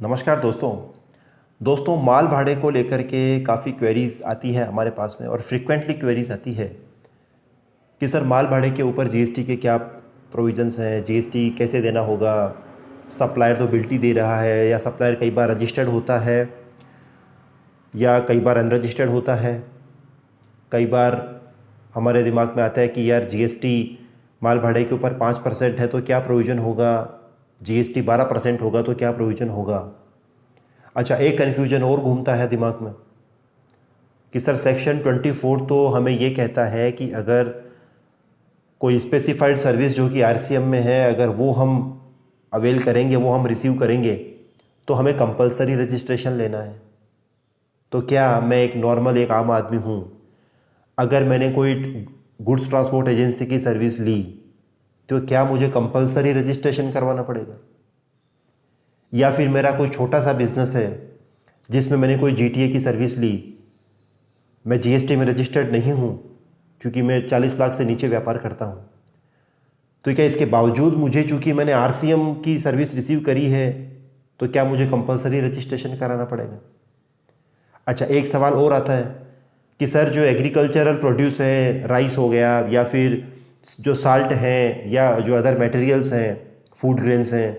नमस्कार दोस्तों माल भाड़े को लेकर के काफ़ी क्वेरीज़ आती है हमारे पास में और फ्रीक्वेंटली क्वेरीज़ आती है कि सर माल भाड़े के ऊपर जीएसटी के क्या प्रोविजंस हैं, जीएसटी कैसे देना होगा। सप्लायर तो बिल्टी दे रहा है या सप्लायर कई बार रजिस्टर्ड होता है या कई बार अनरजिस्टर्ड होता है। कई बार हमारे दिमाग में आता है कि यार जीएसटी माल भाड़े के ऊपर 5% है तो क्या प्रोविज़न होगा, जीएसटी 12% होगा तो क्या प्रोविज़न होगा। अच्छा, एक कन्फ्यूजन और घूमता है दिमाग में कि सर सेक्शन 24 तो हमें ये कहता है कि अगर कोई स्पेसिफाइड सर्विस जो कि आरसीएम में है, अगर वो हम अवेल करेंगे, वो हम रिसीव करेंगे तो हमें कंपलसरी रजिस्ट्रेशन लेना है। तो क्या मैं एक नॉर्मल एक आम आदमी हूँ, अगर मैंने कोई गुड्स ट्रांसपोर्ट एजेंसी की सर्विस ली तो क्या मुझे कंपलसरी रजिस्ट्रेशन करवाना पड़ेगा? या फिर मेरा कोई छोटा सा बिजनेस है जिसमें मैंने कोई जीटीए की सर्विस ली, मैं जीएसटी में रजिस्टर्ड नहीं हूँ क्योंकि मैं 40 लाख से नीचे व्यापार करता हूँ, तो क्या इसके बावजूद मुझे, चूँकि मैंने आरसीएम की सर्विस रिसीव करी है, तो क्या मुझे कंपलसरी रजिस्ट्रेशन कराना पड़ेगा? अच्छा, एक सवाल और आता है कि सर जो एग्रीकल्चरल प्रोड्यूस है, राइस हो गया या फिर जो साल्ट है या जो अदर मटेरियल्स हैं, फूड ग्रेन्स हैं,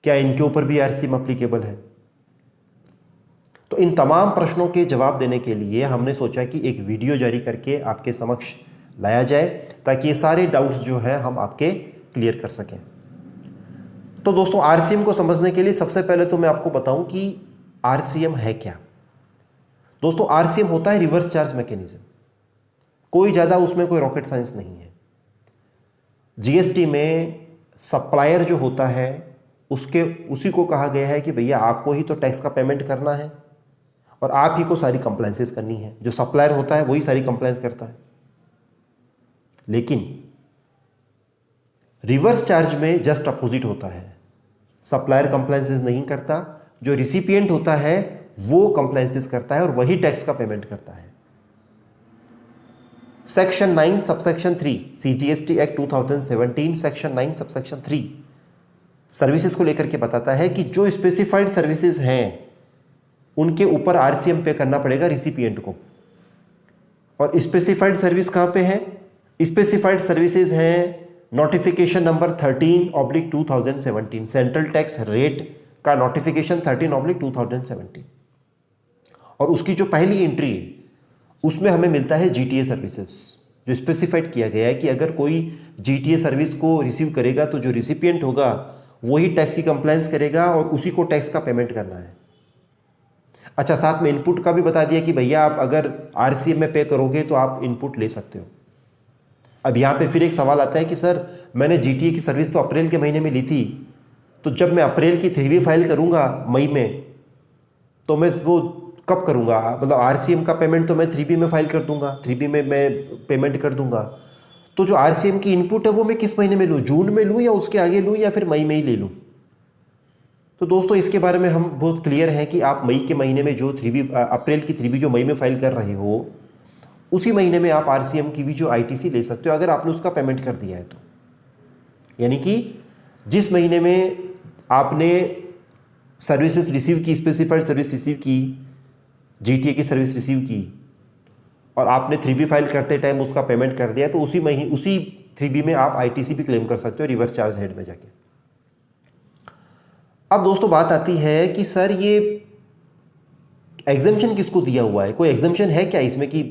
क्या इनके ऊपर भी आरसीएम अप्लीकेबल है? तो इन तमाम प्रश्नों के जवाब देने के लिए हमने सोचा कि एक वीडियो जारी करके आपके समक्ष लाया जाए ताकि ये सारे डाउट्स जो है हम आपके क्लियर कर सकें। तो दोस्तों, आरसीएम को समझने के लिए सबसे पहले तो मैं आपको बताऊं कि आरसीएम है क्या। दोस्तों, आरसीएम होता है रिवर्स चार्ज मैकेनिज्म। कोई ज़्यादा उसमें कोई रॉकेट साइंस नहीं है। जीएसटी में सप्लायर जो होता है उसी को कहा गया है कि भैया आपको ही तो टैक्स का पेमेंट करना है और आप ही को सारी कंप्लायंसेस करनी है। जो सप्लायर होता है वही सारी कंप्लायंस करता है। लेकिन रिवर्स चार्ज में जस्ट अपोजिट होता है। सप्लायर कंप्लायंसेस नहीं करता, जो रिसिपिएंट होता है वो कंप्लायंसेस करता है और वही टैक्स का पेमेंट करता है। Section 9 subsection 3 CGST act 2017 section 9 subsection 3 services को लेकर के बताता है कि जो स्पेसिफाइड सर्विसेज हैं उनके ऊपर आरसीएम पे करना पड़ेगा रिसिपिएंट को। और स्पेसिफाइड सर्विस कहाँ पे है? स्पेसिफाइड सर्विसेज हैं notification number 13/2017, central tax rate का नोटिफिकेशन 13/2017, और उसकी जो पहली एंट्री है उसमें हमें मिलता है जीटीए सर्विसेज, जो स्पेसिफाइड किया गया है कि अगर कोई जीटीए सर्विस को रिसीव करेगा तो जो रिसिपिएंट होगा वही टैक्स की कंप्लायंस करेगा और उसी को टैक्स का पेमेंट करना है। अच्छा, साथ में इनपुट का भी बता दिया कि भैया आप अगर आरसीएम में पे करोगे तो आप इनपुट ले सकते हो। अब यहाँ पे फिर एक सवाल आता है कि सर मैंने जीटीए की सर्विस तो अप्रैल के महीने में ली थी, तो जब मैं अप्रैल की 3B फाइल करूँगा मई में, तो मैं वो कब करूँगा? मतलब आरसीएम का पेमेंट तो मैं 3B में फाइल कर दूंगा, 3B में मैं पेमेंट कर दूंगा। तो जो आरसीएम की इनपुट है वो मैं किस महीने में लूँ? जून में लूँ या उसके आगे लूँ या फिर मई में ही ले लूँ? तो दोस्तों, इसके बारे में हम बहुत क्लियर हैं कि आप मई के महीने में जो 3B, अप्रैल की 3B जो मई में फाइल कर रहे हो, उसी महीने में आप आरसीएम की भी जो आईटीसी ले सकते हो अगर आपने उसका पेमेंट कर दिया है तो। यानी कि जिस महीने में आपने सर्विसेज रिसीव की, स्पेसिफाइड सर्विस रिसीव की, जीटीए की सर्विस रिसीव की और आपने 3B फाइल करते टाइम उसका पेमेंट कर दिया, तो उसी 3B में आप आईटीसी भी क्लेम कर सकते हो रिवर्स चार्ज हेड में जाके। अब दोस्तों, बात आती है कि सर ये एग्जम्पशन किसको दिया हुआ है? कोई एग्जम्पशन है क्या इसमें कि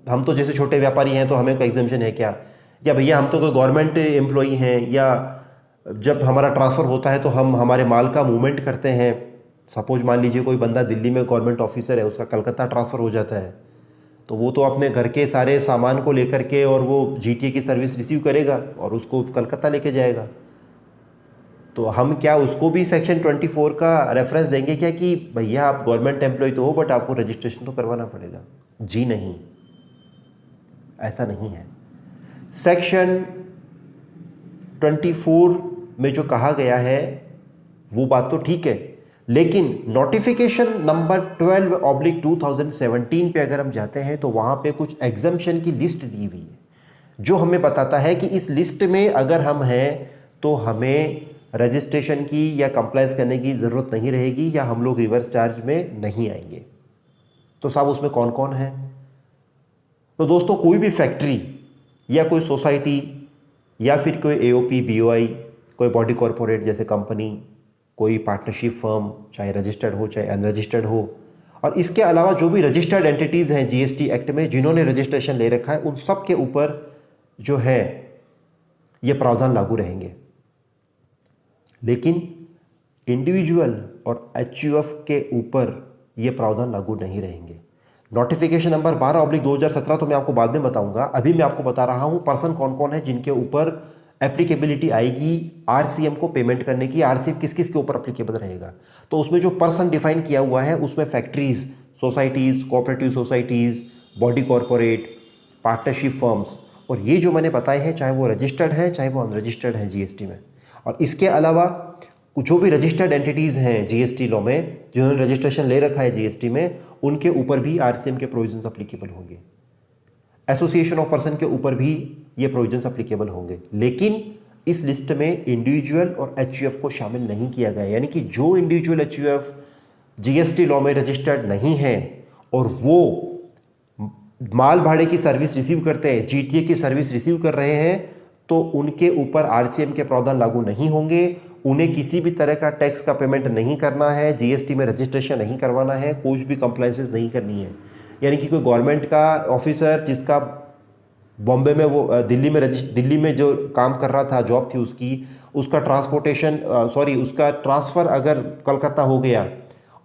हम तो जैसे छोटे व्यापारी हैं तो हमें कोई एग्जम्पशन है क्या? या भैया हम तो कोई गवर्नमेंट एम्प्लॉई हैं, या जब हमारा ट्रांसफ़र होता है तो हम हमारे माल का मूवमेंट करते हैं। सपोज मान लीजिए कोई बंदा दिल्ली में गवर्नमेंट ऑफिसर है, उसका कलकत्ता ट्रांसफ़र हो जाता है, तो वो तो अपने घर के सारे सामान को लेकर के और वो जीटीए की सर्विस रिसीव करेगा और उसको कलकत्ता लेके जाएगा। तो हम क्या उसको भी सेक्शन 24 का रेफरेंस देंगे क्या कि भैया आप गवर्नमेंट एम्प्लॉय तो हो बट आपको रजिस्ट्रेशन तो करवाना पड़ेगा? जी नहीं, ऐसा नहीं है। सेक्शन 24 में जो कहा गया है वो बात तो ठीक है, लेकिन नोटिफिकेशन नंबर 12/2017 पे अगर हम जाते हैं तो वहाँ पे कुछ एग्जम्पशन की लिस्ट दी हुई है जो हमें बताता है कि इस लिस्ट में अगर हम हैं तो हमें रजिस्ट्रेशन की या कंप्लाइंस करने की ज़रूरत नहीं रहेगी या हम लोग रिवर्स चार्ज में नहीं आएंगे। तो साहब उसमें कौन कौन है? तो दोस्तों कोई भी फैक्ट्री या कोई सोसाइटी या फिर कोई एओपी, बीओआई, कोई बॉडी कॉरपोरेट जैसे कंपनी, कोई पार्टनरशिप फर्म, चाहे रजिस्टर्ड हो चाहे अनरजिस्टर्ड हो, और इसके अलावा जो भी रजिस्टर्ड एंटिटीज़ हैं जीएसटी एक्ट में जिन्होंने रजिस्ट्रेशन ले रखा है, उन सब के ऊपर जो है ये प्रावधान लागू रहेंगे। लेकिन इंडिविजुअल और एचयूएफ के ऊपर ये प्रावधान लागू नहीं रहेंगे। नोटिफिकेशन नंबर 12/2017 तो मैं आपको बाद में बताऊंगा, अभी मैं आपको बता रहा हूं पर्सन कौन कौन है जिनके ऊपर एप्लीकेबिलिटी आएगी आरसीएम को पेमेंट करने की। आरसीएम किस किस के ऊपर एप्लीकेबल रहेगा? तो उसमें जो पर्सन डिफाइन किया हुआ है उसमें factories, societies, cooperative societies, body corporate, partnership firms, और ये जो मैंने बताए हैं चाहे वो रजिस्टर्ड हैं चाहे वो अनरजिस्टर्ड हैं जीएसटी में। और इसके अलावा जो भी रजिस्टर्ड एंटिटीज़ हैं जीएसटी लॉ में जिन्होंने रजिस्ट्रेशन ले रखा है जीएसटी में, उनके ऊपर भी आरसीएम के प्रोविजंस एप्लीकेबल होंगे। एसोसिएशन ऑफ पर्सन के ऊपर भी ये प्रोविजंस एप्लीकेबल होंगे। लेकिन इस लिस्ट में इंडिविजुअल और एचयूएफ को शामिल नहीं किया गया, यानी कि जो इंडिविजुअल एचयूएफ जीएसटी लॉ में रजिस्टर्ड नहीं है और वो माल भाड़े की सर्विस रिसीव करते हैं, जीटीए की सर्विस रिसीव कर रहे हैं, तो उनके ऊपर आरसीएम के प्रावधान लागू नहीं होंगे। उन्हें किसी भी तरह का टैक्स का पेमेंट नहीं करना है, जीएसटी में रजिस्ट्रेशन नहीं करवाना है, कुछ भी कंप्लाइंसेस नहीं करनी है। यानी कि कोई गवर्नमेंट का ऑफिसर जिसका बॉम्बे में वो दिल्ली में जो काम कर रहा था, जॉब थी उसकी, उसका उसका ट्रांसफ़र अगर कलकत्ता हो गया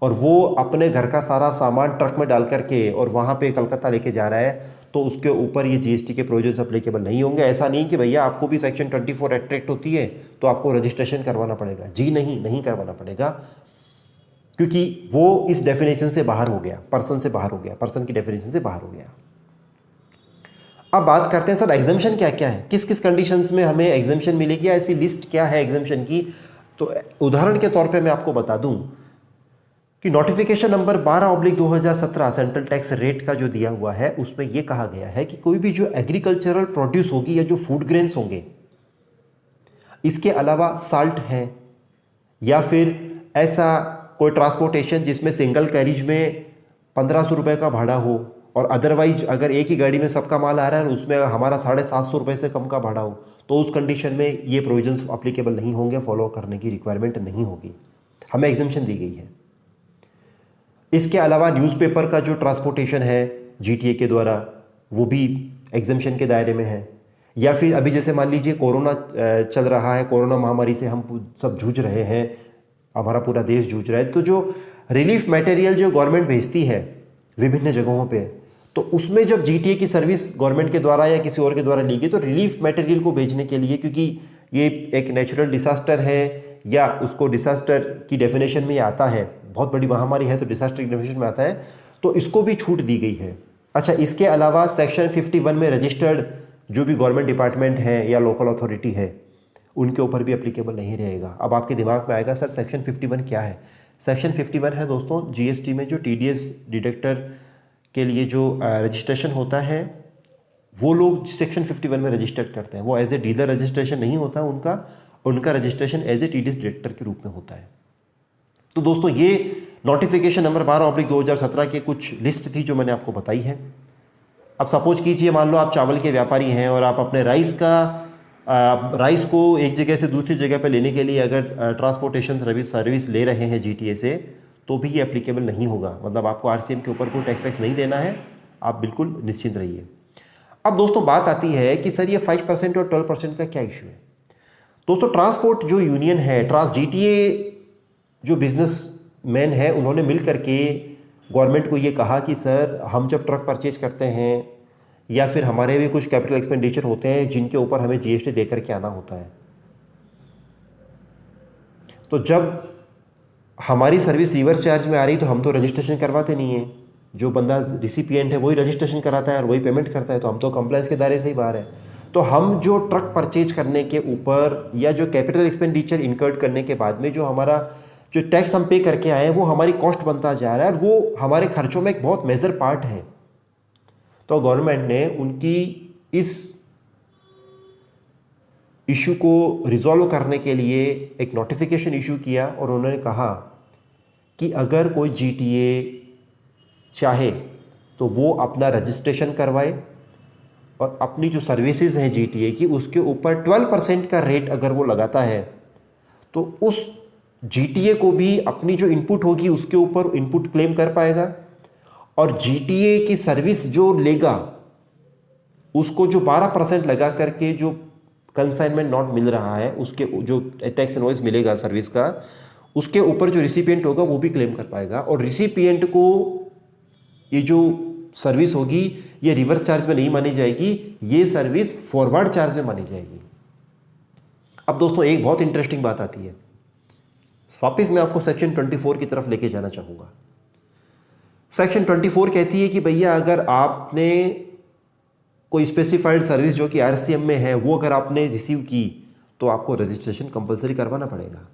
और वो अपने घर का सारा सामान ट्रक में डाल करके और वहाँ पे कलकत्ता लेके जा रहा है, तो उसके ऊपर ये जीएसटी के प्रोविजंस एप्लीकेबल नहीं होंगे। ऐसा नहीं कि भैया आपको भी सेक्शन 24 एक्ट होती है तो आपको रजिस्ट्रेशन करवाना पड़ेगा। जी नहीं करवाना पड़ेगा, क्योंकि वो इस डेफिनेशन से बाहर हो गया, पर्सन से बाहर हो गया, पर्सन की डेफिनेशन से बाहर हो गया। अब बात करते हैं सर एग्जम्पशन क्या क्या है, किस किस कंडीशंस में हमें एग्जम्पशन मिलेगी, ऐसी लिस्ट क्या है एग्जम्पशन की। तो उदाहरण के तौर पे मैं आपको बता दूं कि notification number 12/2017 central tax rate का जो दिया हुआ है उसमें यह कहा गया है कि कोई भी जो एग्रीकल्चरल प्रोड्यूस होगी या जो फूड ग्रेन्स होंगे, इसके अलावा साल्ट है या फिर ऐसा कोई ट्रांसपोर्टेशन जिसमें सिंगल कैरिज में 1500 रुपये का भाड़ा हो, और अदरवाइज अगर एक ही गाड़ी में सबका माल आ रहा है और उसमें हमारा 750 रुपये से कम का भाड़ा हो, तो उस कंडीशन में ये प्रोविजंस अप्लीकेबल नहीं होंगे, फॉलो करने की रिक्वायरमेंट नहीं होगी, हमें एग्जम्पशन दी गई है। इसके अलावा न्यूज़पेपर का जो ट्रांसपोर्टेशन है जीटीए के द्वारा, वो भी एग्जम्पशन के दायरे में है। या फिर अभी जैसे मान लीजिए कोरोना चल रहा है, कोरोना महामारी से हम सब जूझ रहे हैं, हमारा पूरा देश जूझ रहा है, तो जो रिलीफ मटेरियल जो गवर्नमेंट भेजती है विभिन्न जगहों पे, तो उसमें जब जीटीए की सर्विस गवर्नमेंट के द्वारा या किसी और के द्वारा ली गई, तो रिलीफ मटेरियल को भेजने के लिए, क्योंकि ये एक नेचुरल डिसास्टर है या उसको डिसास्टर की डेफिनेशन में आता है, बहुत बड़ी महामारी है तो डिसास्टर की डेफिनेशन में आता है, तो इसको भी छूट दी गई है। अच्छा, इसके अलावा सेक्शन 51 में रजिस्टर्ड जो भी गवर्नमेंट डिपार्टमेंट है या लोकल अथॉरिटी है, उनके ऊपर भी एप्लीकेबल नहीं रहेगा। अब आपके दिमाग में आएगा सर सेक्शन 51 क्या है? सेक्शन 51 है दोस्तों जीएसटी में जो टीडीएस डिडक्टर के लिए जो रजिस्ट्रेशन होता है, वो लोग सेक्शन 51 में रजिस्टर्ड करते हैं। वो एज ए डीलर रजिस्ट्रेशन नहीं होता उनका registration as a TDS deductor के रूप में होता है। तो दोस्तों ये नोटिफिकेशन नंबर 12/2017 के कुछ लिस्ट थी जो मैंने आपको बताई है। अब सपोज कीजिए, मान लो आप चावल के व्यापारी हैं और आप अपने राइस को एक जगह से दूसरी जगह पर लेने के लिए अगर ट्रांसपोर्टेशन सर्विस ले रहे हैं जीटीए से, तो भी ये एप्लीकेबल नहीं होगा। मतलब आपको आरसीएम के ऊपर कोई टैक्स वैक्स नहीं देना है, आप बिल्कुल निश्चिंत रहिए। अब दोस्तों बात आती है कि सर ये 5% और 12% का क्या इशू है। दोस्तों ट्रांसपोर्ट जो यूनियन है, जीटीए जो बिजनेस मैन है, उन्होंने मिल करके गवर्नमेंट को ये कहा कि सर हम जब ट्रक परचेज करते हैं या फिर हमारे भी कुछ कैपिटल एक्सपेंडिचर होते हैं जिनके ऊपर हमें जीएसटी दे करके आना होता है, तो जब हमारी सर्विस रिवर्स चार्ज में आ रही तो हम तो रजिस्ट्रेशन करवाते नहीं हैं। जो बंदा रिसिपिएंट है वही रजिस्ट्रेशन कराता है और वही पेमेंट करता है, तो हम तो कंप्लायंस के दायरे से ही बाहर है। तो हम जो ट्रक परचेज करने के ऊपर या जो कैपिटल एक्सपेंडिचर इनकर्ड करने के बाद में जो हमारा जो टैक्स हम पे करके आए हैं, वो हमारी कॉस्ट बनता जा रहा है और वो हमारे खर्चों में एक बहुत मेजर पार्ट है। तो गवर्नमेंट ने उनकी इस इशू को रिजॉल्व करने के लिए एक नोटिफिकेशन इशू किया और उन्होंने कहा कि अगर कोई GTA चाहे तो वो अपना रजिस्ट्रेशन करवाए और अपनी जो सर्विसेज हैं GTA की उसके ऊपर 12% का रेट अगर वो लगाता है तो उस GTA को भी अपनी जो इनपुट होगी उसके ऊपर इनपुट क्लेम कर पाएगा, और GTA की सर्विस जो लेगा उसको जो 12% लगा करके जो कंसाइनमेंट नॉट मिल रहा है उसके जो टैक्स इनवॉइस मिलेगा सर्विस का, उसके ऊपर जो रिसिपिएंट होगा वो भी क्लेम कर पाएगा। और रिसिपिएंट को ये जो सर्विस होगी ये रिवर्स चार्ज में नहीं मानी जाएगी, ये सर्विस फॉरवर्ड चार्ज में मानी जाएगी। अब दोस्तों एक बहुत इंटरेस्टिंग बात आती है, वापस मैं आपको सेक्शन 24 की तरफ लेके जाना चाहूँगा। सेक्शन 24 कहती है कि भैया अगर आपने कोई स्पेसिफाइड सर्विस जो कि RCM में है वो अगर आपने रिसीव की तो आपको रजिस्ट्रेशन कंपलसरी करवाना पड़ेगा।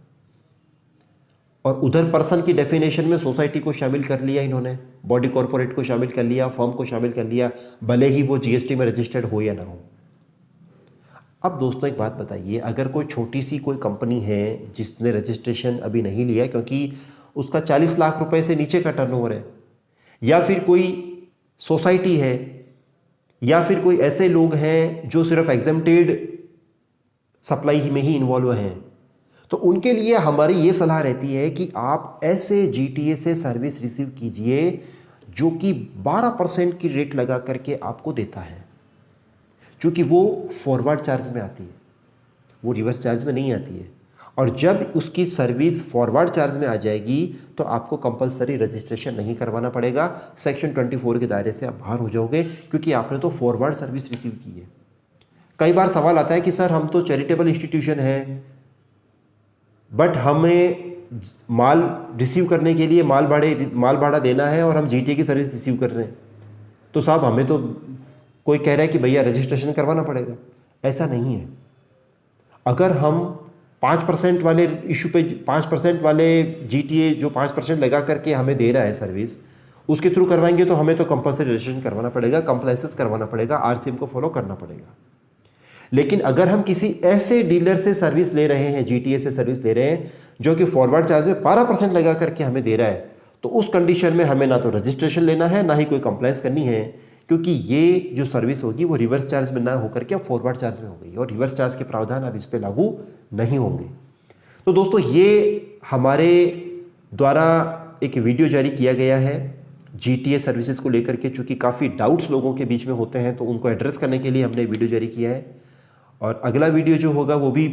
और उधर पर्सन की डेफिनेशन में सोसाइटी को शामिल कर लिया इन्होंने, बॉडी कॉर्पोरेट को शामिल कर लिया, फर्म को शामिल कर लिया, भले ही वो GST में रजिस्टर्ड हो या ना हो। अब दोस्तों एक बात बताइए, अगर कोई छोटी सी कोई कंपनी है जिसने रजिस्ट्रेशन अभी नहीं लिया क्योंकि उसका 40 लाख रुपए से नीचे का टर्नओवर है, या फिर कोई सोसाइटी है, या फिर कोई ऐसे लोग हैं जो सिर्फ एग्जेम्प्टेड सप्लाई में ही इन्वॉल्व हैं, तो उनके लिए हमारी ये सलाह रहती है कि आप ऐसे GTA से सर्विस रिसीव कीजिए जो कि 12% की रेट लगा करके आपको देता है, क्योंकि वो फॉरवर्ड चार्ज में आती है, वो रिवर्स चार्ज में नहीं आती है। और जब उसकी सर्विस फॉरवर्ड चार्ज में आ जाएगी तो आपको कंपलसरी रजिस्ट्रेशन नहीं करवाना पड़ेगा, सेक्शन 24 के दायरे से आप बाहर हो जाओगे क्योंकि आपने तो फॉरवर्ड सर्विस रिसीव की है। कई बार सवाल आता है कि सर हम तो चैरिटेबल इंस्टीट्यूशन है बट हमें माल रिसीव करने के लिए माल भाड़ा देना है और हम GTA की सर्विस रिसीव कर रहे हैं, तो साहब हमें तो कोई कह रहा है कि भैया रजिस्ट्रेशन करवाना पड़ेगा। ऐसा नहीं है। अगर हम 5% वाले इशू पे 5% वाले GTA जो 5% लगा करके हमें दे रहा है सर्विस, उसके थ्रू करवाएंगे तो हमें तो कंपलसरी रजिस्ट्रेशन करवाना पड़ेगा, कंप्लायंसेस करवाना पड़ेगा, RCM को फॉलो करना पड़ेगा। लेकिन अगर हम किसी ऐसे डीलर से सर्विस ले रहे हैं, GTA से सर्विस ले रहे हैं जो कि फॉरवर्ड चार्ज में 12% लगा करके हमें दे रहा है, तो उस कंडीशन में हमें ना तो रजिस्ट्रेशन लेना है ना ही कोई कंप्लायंस करनी है, क्योंकि ये जो सर्विस होगी वो रिवर्स चार्ज में ना होकर के अब फॉरवर्ड चार्ज में हो गई और रिवर्स चार्ज के प्रावधान अब इस पर लागू नहीं होंगे। तो दोस्तों ये हमारे द्वारा एक वीडियो जारी किया गया है GTA सर्विसेज को लेकर के, चूँकि काफ़ी डाउट्स लोगों के बीच में होते हैं तो उनको एड्रेस करने के लिए हमने वीडियो जारी किया है। और अगला वीडियो जो होगा वो भी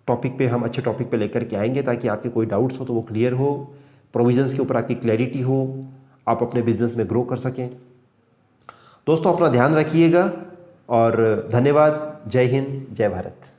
टॉपिक पे हम अच्छे टॉपिक पे लेकर के आएंगे ताकि आपके कोई डाउट्स हो तो वो क्लियर हो, प्रोविजंस के ऊपर आपकी क्लैरिटी हो, आप अपने बिजनेस में ग्रो कर सकें। दोस्तों अपना ध्यान रखिएगा और धन्यवाद। जय हिंद, जय भारत।